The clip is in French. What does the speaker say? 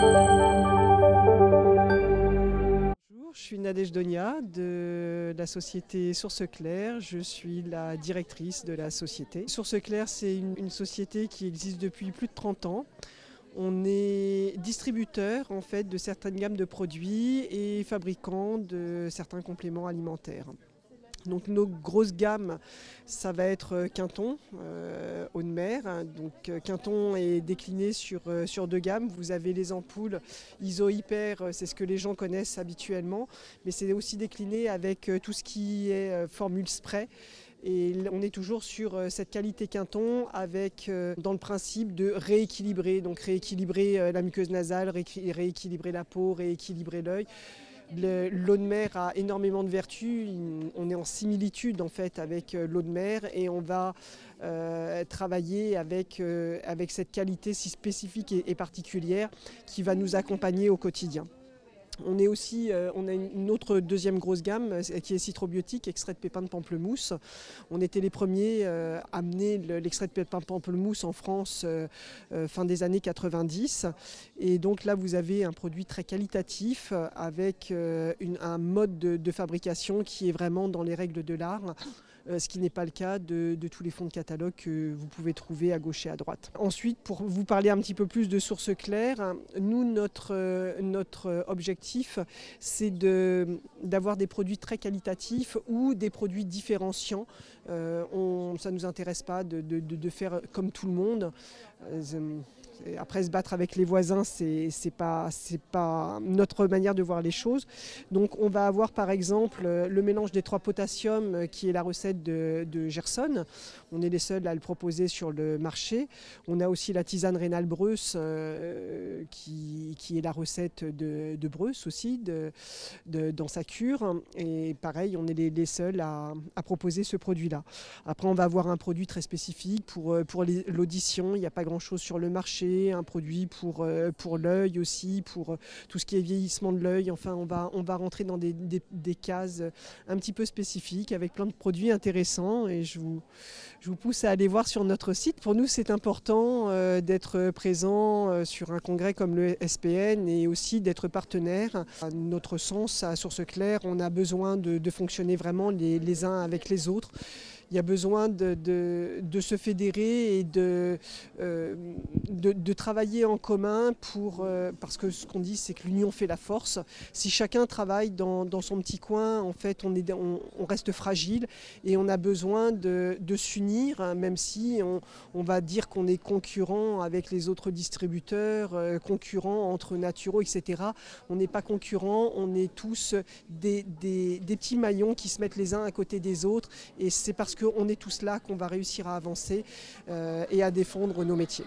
Bonjour, je suis Nadège Donia de la société Source Claire. Je suis la directrice de la société. Source Claire, c'est une société qui existe depuis plus de 30 ans. On est distributeur en fait de certaines gammes de produits et fabricant de certains compléments alimentaires. Donc nos grosses gammes, ça va être Quinton, eau de mer. Donc Quinton est décliné sur deux gammes. Vous avez les ampoules iso-hyper, c'est ce que les gens connaissent habituellement, mais c'est aussi décliné avec tout ce qui est formule spray. Et on est toujours sur cette qualité Quinton avec dans le principe de rééquilibrer, donc rééquilibrer la muqueuse nasale, rééquilibrer la peau, rééquilibrer l'œil. L'eau de mer a énormément de vertus, on est en similitude en fait avec l'eau de mer et on va travailler avec cette qualité si spécifique et particulière qui va nous accompagner au quotidien. On a une autre deuxième grosse gamme qui est citrobiotique, extrait de pépins de pamplemousse. On était les premiers à amener l'extrait de pépins de pamplemousse en France fin des années 90. Et donc là, vous avez un produit très qualitatif avec un mode de fabrication qui est vraiment dans les règles de l'art. Ce qui n'est pas le cas de tous les fonds de catalogue que vous pouvez trouver à gauche et à droite. Ensuite, pour vous parler un petit peu plus de Source Claire, nous, notre objectif, c'est d'avoir des produits très qualitatifs ou des produits différenciants. Ça ne nous intéresse pas de faire comme tout le monde. Après, se battre avec les voisins, c'est pas notre manière de voir les choses. Donc on va avoir par exemple le mélange des 3 potassium qui est la recette de Gerson. On est les seuls à le proposer sur le marché. On a aussi la tisane rénale Breuss qui est la recette de Breuss aussi dans sa cure. Et pareil, on est les seuls à proposer ce produit-là. Après, on va avoir un produit très spécifique pour l'audition. Il n'y a pas grand-chose sur le marché. Un produit pour l'œil aussi, pour tout ce qui est vieillissement de l'œil. Enfin, on va rentrer dans des cases un petit peu spécifiques avec plein de produits intéressants et je vous pousse à aller voir sur notre site. Pour nous, c'est important d'être présent sur un congrès comme le SPN et aussi d'être partenaire. À notre sens, à Source Claire, on a besoin de fonctionner vraiment les uns avec les autres. Il y a besoin de se fédérer et de travailler en commun parce que ce qu'on dit, c'est que l'union fait la force. Si chacun travaille dans son petit coin, en fait, on reste fragile et on a besoin de s'unir, hein, même si on va dire qu'on est concurrent avec les autres distributeurs, concurrent entre naturaux, etc. On n'est pas concurrents, on est tous des petits maillons qui se mettent les uns à côté des autres et c'est parce qu'on est tous là qu'on va réussir à avancer et à défendre nos métiers.